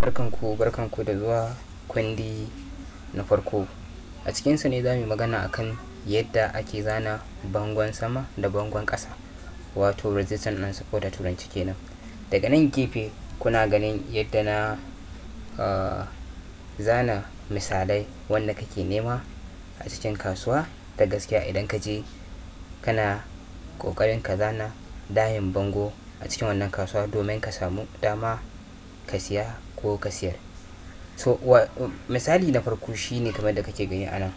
Barkanku da zuwa kundi na farko. A cikinsa ne za mu yi magana akan yadda ake zana bangon sama da bangon ƙasa, wato resistance and support da turanci kenan. Daga nan gefe kuna ganin yadda na zana misalai wanda kake nema a cikin kasuwa ta gaskiya idan ka je kana ƙoƙarin ka zana layin bango a cikin wannan kasuwa domin ka samu dama ka siya ko ka siyar. So misali na farko shine kamar da kake gani a nan,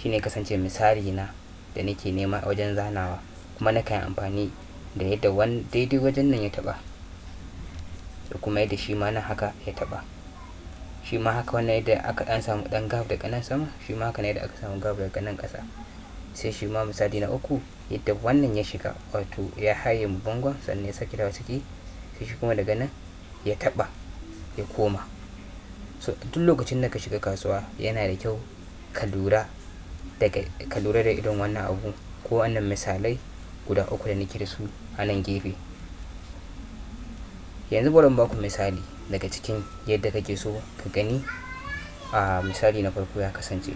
shine kasance misali na da nake nema wajen zanawa, kuma na kan amfani da yadda daidai wajen nan ya taɓa da kuma yadda shi ma na haka ya taɓa. Shi ma haka wannan yadda aka ɗan samu ɗan gab daga nan sama, shi ma haka ne yadda aka samu gab daga nan ƙasa. Sai shi ma misali na uku yadda wannan ya shiga, wato ya haye bangon sannan ya sake dawo ciki, sai shi kuma daga nan ya taɓa ya koma. So duk lokacin da ka shiga kasuwa yana da kyau ka lura da irin wannan abu ko wannan misalai guda uku da nake da su a nan gefe. Yanzu bari in baku misali daga cikin yadda kake so ka gani a misali na farko ya kasance.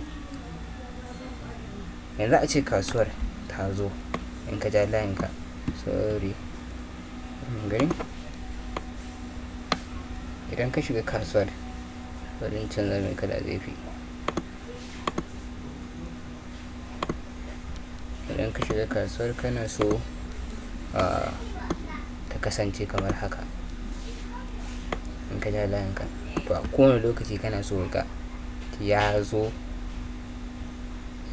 Yanzu a ce kasuwar ta zo, in ka ja layinka, idan ka shiga kasuwar, bari in canza mai kala zai fi. Idan ka shiga kasuwar kana so ta kasance kamar haka, in ka ja layinka, to a kowane lokaci kana so ga ya zo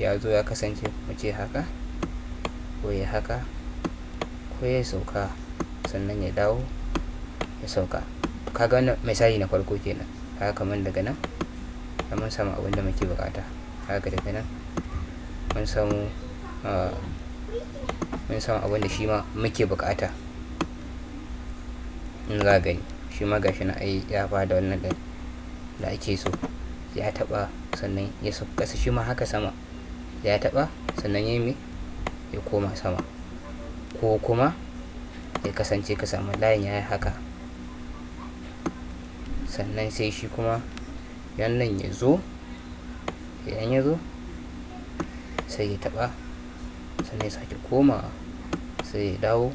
ya kasance mu ce haka, ko ya haka, ko ya sauka sannan ya dawo ya sauka. Ka ga wannan misali na farko kenan. Haka kamar daga nan mun samu abin da muke buƙata. Haka daga nan mun samu abin da shi ma muke buƙata. In za gani shi ma gashi na ya bada wannan ɗin da ake so, ya taɓa sannan ya sauka ƙasa, shi ma haka sama ya taɓa sannan ya yi ya koma sama, ko kuma ya kasance ka samu layin ya yi haka sannan sai shi kuma wannan ya zo, idan ya zo sai ya taɓa sannan ya sake koma, sai ya dawo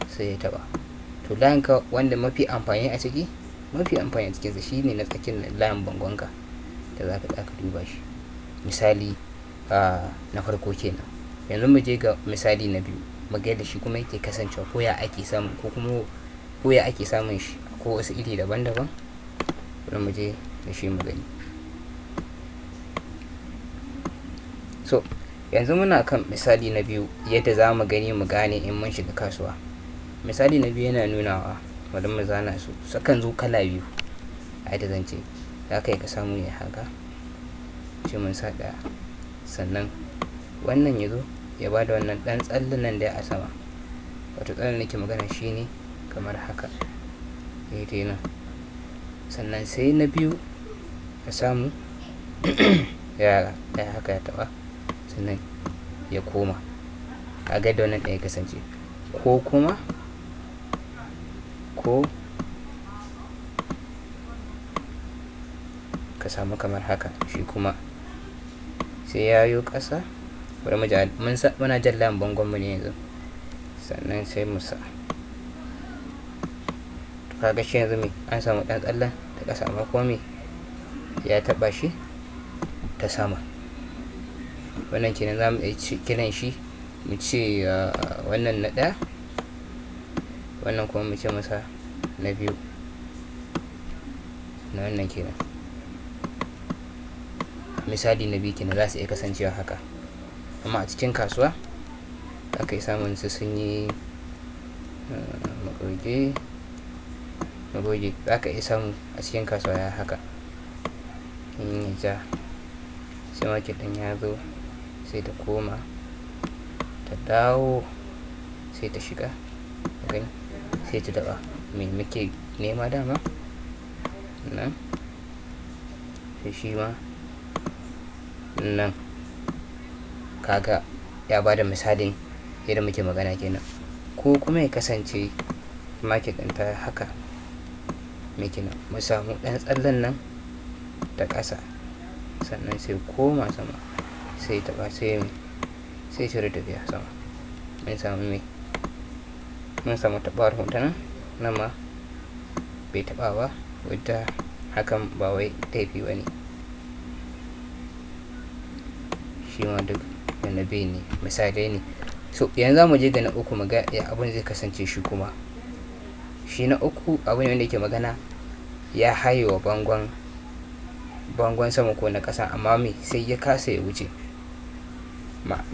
sai ya taɓa. To layinka wanda mafi amfani a cikinsa shine na tsakiyar layin bangonka da za ka duba shi. Misali na farko kenan. Yanzu mu je ga misali na biyu, mu ga yadda shi kuma yake kasancewa, ko ya ake samun shi ko wasu iri daban-daban. Bari mu je da shi mu gani. So yanzu muna kan misali na biyu, yadda za mu gani mu gane in mun shiga kasuwa. Misali na biyu yana nunawa, bari mu zana su, sukan zo kala biyu a yadda zan ce. Za ka yi ka samu ya haka, ce mun sa ɗaya, sannan wannan ya zo ya ba da wannan ɗan tsallen nan da a sama, wato tsallen nake magana shi ne kamar haka, daidai nan. Sannan sai na biyu ka samu ya haka ya taɓa sannan ya koma. A ga da wannan ɗaya kasance, ko kuma ka samu kamar haka, shi kuma sai ya yo ƙasa. Bari muna jan layin bangon mu ne yanzu, sannan sai mu sa. Ka ga shi yanzu an samu ɗan tsallen ta ƙasa, amma kuma ya taɓa shi ta sama. Wannan kenan za mu kiran shi mu ce wannan na ɗaya, wannan kuma mu ce masa na biyu, na wannan kenan. Misali na biyu kenan za su iya kasancewa haka. Amma a cikin kasuwa za ka yi samun su sun yi magoge, za ka iya samu a cikin kasuwa ya haka, in ya ja sai market ɗin ya zo sai ta koma ta dawo sai ta shiga, sai ta taɓa me muke nema dama nan, sai shi ma nan. Kaga ya bada misalin yadda muke magana kenan. Ko kuma ya kasance market ɗin ta haka, me kenan mu samu ɗan tsallen nan da ƙasa, sannan sai koma sama, sai taɓa sai cire tafiya sama. Mun samu me, mun samu taɓawar hoton nan ma bai taɓa ba, wadda hakan ba wai laifi ba ne, shi ma duk da na biyu ne, misalai ne. So yanzu za mu je ga na uku mu ga ya abin zai kasance shi kuma. Shi na uku abu ne wanda yake magana ya haye wa bangon sama ko na ƙasa, amma me sai ya kasa ya wuce,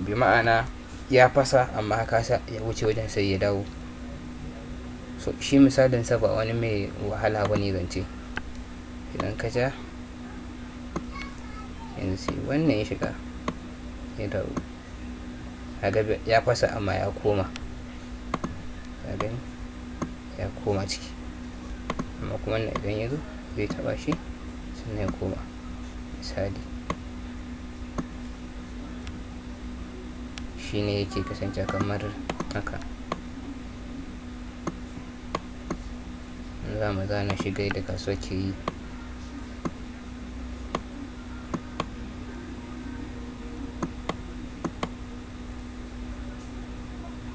bi ma'ana ya fasa amma ya kasa ya wuce wajen sai ya dawo. So shi misalin sa ba wani mai wahala ba ne zance. Idan ka ja yanzu sai wannan ya shiga ya dawo, kaga ya fasa amma ya koma, kaga ya koma ciki, amma kuma wannan idan ya zo zai taɓa shi sannan ya koma. Misali shi ne yake kasance kamar haka. Za mu zana shi ga yadda kasuwa ke yi.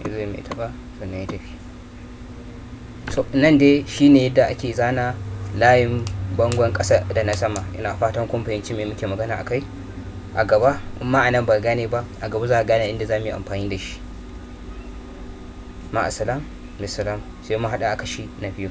Zai mai taɓa sannan ya tafi. So nan dai shi ne yadda ake zana layin bangon ƙasa da na sama. Ina fatan kun fahimci me muke magana a kai. A gaba in ma'anan ba gane ba, a gaba za a gane inda za mu yi amfani da shi. Ma'asalam, bisalam, sai mu haɗa a kashi na biyu.